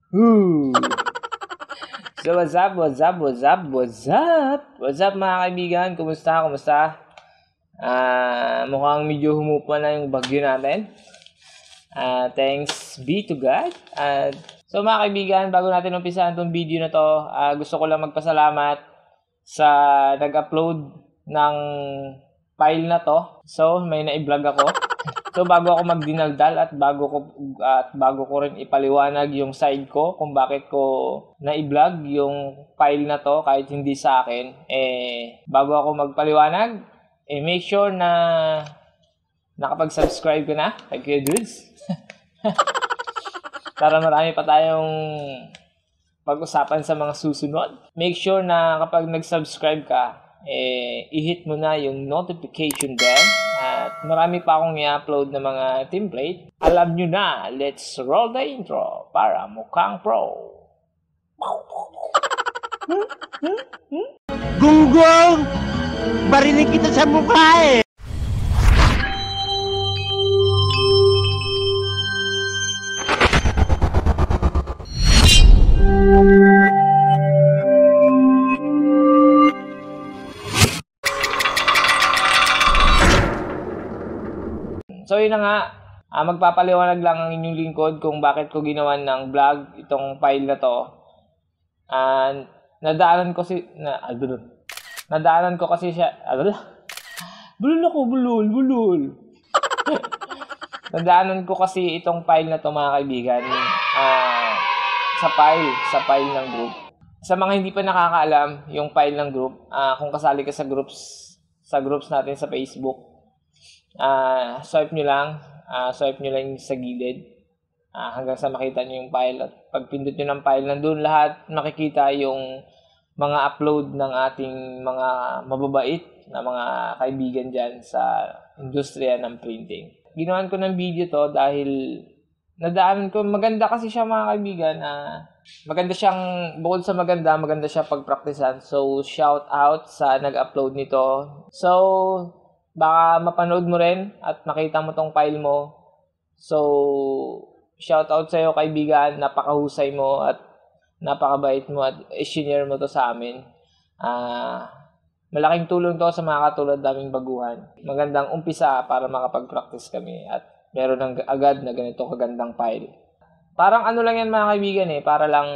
Ooh. So what's up mga kaibigan? Kumusta? Mukhang medyo humupa na yung bagyo natin. Thanks be to God. So mga kaibigan, bago natin umpisahan itong video na to, gusto ko lang magpasalamat sa nag-upload ng file na to. So may na-vlog ako. So bago ako magdinaldal at bago ko rin ipaliwanag yung side ko kung bakit ko na-vlog yung file na to kahit hindi sa akin, bago ako magpaliwanag, make sure na nakapag-subscribe ka na kay Kuya Dudes. Para marami pa tayong pag-usapan sa mga susunod. Make sure na kapag nag-subscribe ka, i-hit mo na yung notification bell at marami pa akong i-upload na mga template. Alam nyo na, let's roll the intro para mukhang pro. Gunggong! Barinig kita sa mukha eh! So yun na nga, magpapaliwanag lang ang inyong lingkod kung bakit ko ginawan ng vlog itong file na to. Nadaanan ko kasi siya, bulol. Nadaanan ko kasi itong file na to mga kaibigan, sa file ng group. Sa mga hindi pa nakakaalam, yung file ng group, kung kasali ka sa groups natin sa Facebook, swipe nyo lang sa gilid hanggang sa makita nyo yung file, at pag pindot nyo ng file, nandun lahat makikita yung mga upload ng ating mga mababait na mga kaibigan dyan sa industriya ng printing. Ginawan ko ng video to dahil nadaanan ko, maganda kasi siya mga kaibigan, maganda siyang, bukod sa maganda siya pagpraktisan. So shout out sa nag-upload nito. So baka mapanood mo rin at makita mo tong file mo. So, shout out sa iyo kaibigan, napakahusay mo at napakabait mo at i-share mo to sa amin. Malaking tulong to sa mga katulad naming baguhan. Magandang umpisa para makapag-practice kami at meron ng agad na ganito kagandang file. Parang ano lang yan mga kaibigan para lang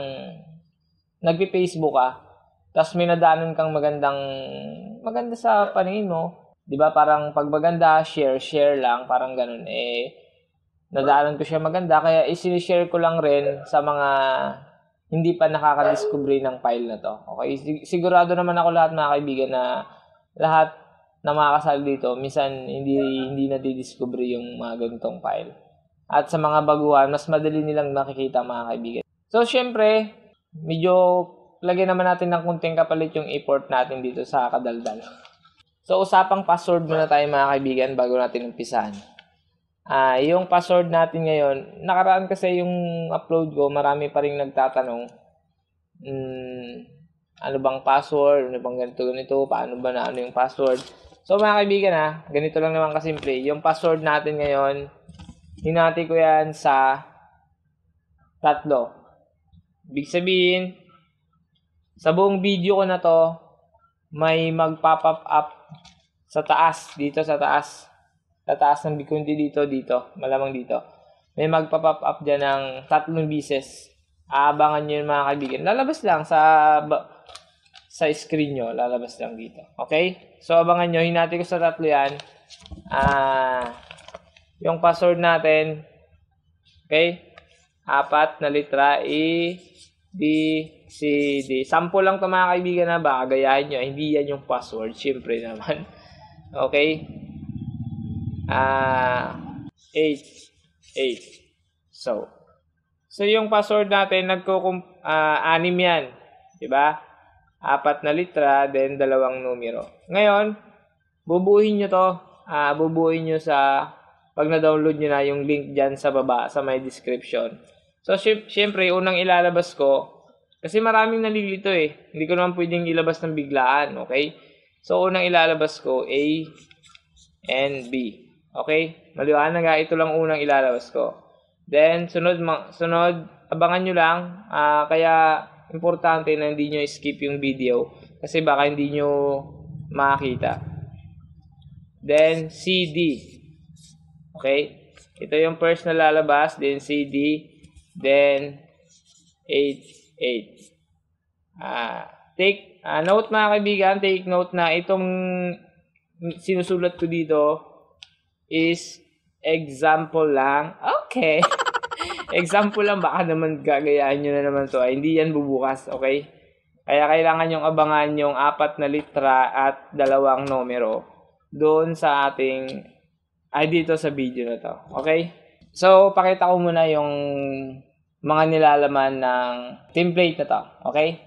nagpi-Facebook ka, tapos may nadaanan kang maganda sa paningin mo. Diba, parang pag maganda, share lang, parang ganun. Nadaanan ko siya maganda, kaya i-share ko lang rin sa mga hindi pa nakaka-discover ng file na to. Okay, sigurado naman ako lahat mga kaibigan na lahat na makakasali dito, minsan hindi na-discover yung mga ganitong file. At sa mga baguhan, mas madali nilang makikita mga kaibigan. So, syempre, medyo lagyan naman natin ng kunting kapalit yung effort natin dito sa kadaldal. So, usapang password muna tayo mga kaibigan bago natin umpisahan. Yung password natin ngayon, nakaraan kasi yung upload ko, marami pa rin nagtatanong, ano bang password, ano bang ganito, paano ba na ano yung password. So mga kaibigan ganito lang naman kasimple. Yung password natin ngayon, hinati ko yan sa 3. Ibig sabihin, sa buong video ko na to, may mag-pop up sa taas, dito sa taas. Sa taas ng kundi dito, malamang dito. May magpa-pop up dyan ng 3 beses. Aabangan nyo yun mga kaibigan. Lalabas lang sa screen nyo. Lalabas lang dito. Okay? So, abangan nyo. Hinati ko sa 3 yan. Yung password natin. Okay? 4 na litra. E, B, C, D. Sample lang ito mga kaibigan na baka gayahin nyo. Hindi yan yung password. Siyempre naman. Okay? 8. So yung password natin, 6 yan. Diba? 4 na litra, then 2 numero. Ngayon, bubuuin nyo to. Bubuuin nyo sa, pag na-download nyo na yung link dyan sa baba, sa my description. So, syempre, unang ilalabas ko, kasi maraming nalilito Hindi ko naman pwedeng ilabas ng biglaan, okay? So, unang ilalabas ko, A and B. Okay? Maliwanag ito lang unang ilalabas ko. Then, sunod, abangan nyo lang. Kaya, importante na hindi nyo skip yung video. Kasi baka hindi nyo makakita. Then, CD. Okay? Ito yung first na lalabas. Then, CD. Then, 8. Take note mga kaibigan. Take note na itong sinusulat ko dito is example lang. Okay. Example lang. Baka naman gagayahin nyo na naman to. Hindi yan bubukas. Okay? Kaya kailangan yung abangan yung 4 na litra at 2 numero doon sa ating dito sa video na to. Okay? So, pakita ko muna yung mga nilalaman ng template na to. Okay?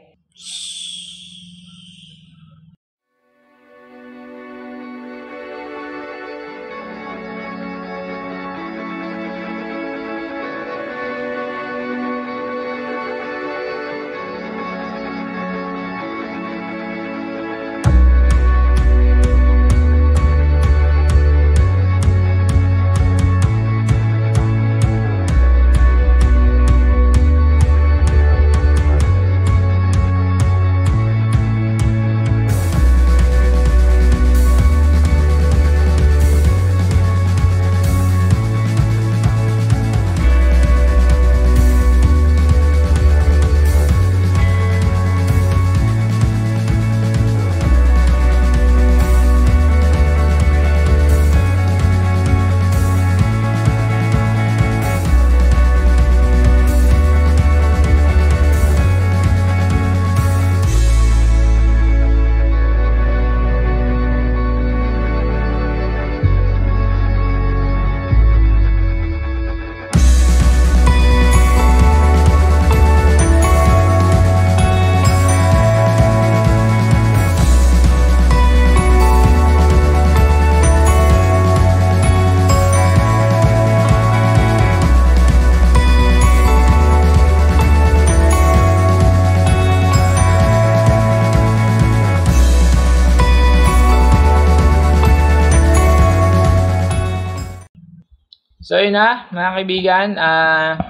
So yun na mga kaibigan,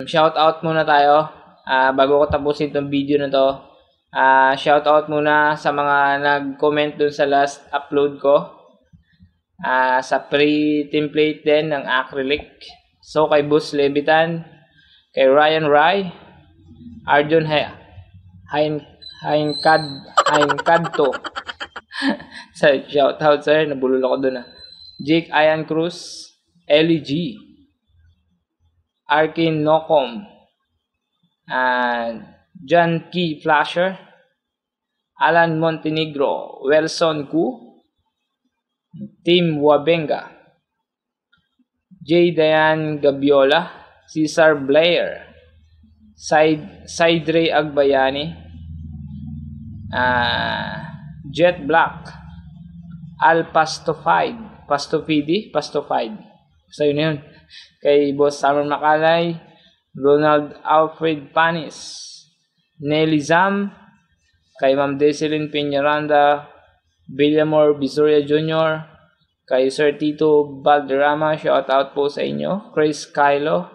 shout out muna tayo bago ko tapusin itong video na to. Shout out muna sa mga nag-comment dun sa last upload ko sa pre-template din ng acrylic. So kay Boss Levitan, kay Ryan Rai, Arjun Hainkadto. So shout out sir, nabulol ako dun Jake Ian Cruz, Ellie G, Arkin Nokom, John Key Flasher, Alan Montenegro, Wilson Ku, Tim Wabenga, J. Dayan Gabiola, Cesar Blair, Saidre Agbayani, Jet Black, Al Pastofidi, so yun yun. Kay Boss Summer Macalay, Ronald Alfred Panis, Nelly Zam, kay Ma'am Deselyn Peñaranda, Villamor Bisoria Jr., kay Sir Tito Valderrama, shout out po sa inyo, Chris Kylo,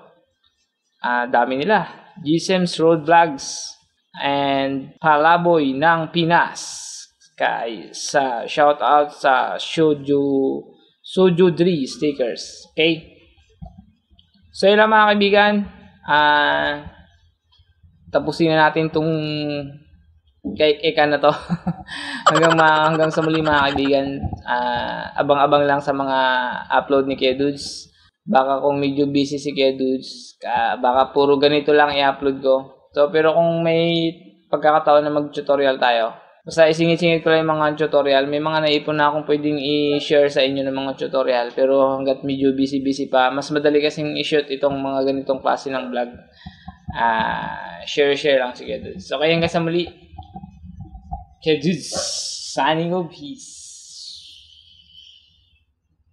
dami nila, GSEMS Road Vlogs, and Palaboy ng Pinas, kay sa shout out sa Soju 3 stickers. Okay? So yun lang mga kaibigan, tapusin na natin itong eka na to. hanggang sa muli mga kaibigan, abang-abang lang sa mga upload ni Kuya Dudes. Baka kung medyo busy si Kuya Dudes, baka puro ganito lang i-upload ko. So pero kung may pagkakataon na mag-tutorial tayo, basta isingit-singit ko lang yung mga tutorial. May mga naipon na akong pwedeng i-share sa inyo ng mga tutorial. Pero hanggat medyo busy pa, mas madali kasing i-shoot itong mga ganitong klase ng vlog. Share lang sige doon. So kaya hanggang sa muli. Okay, dudes. Signing of peace.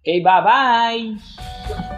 Okay, bye-bye!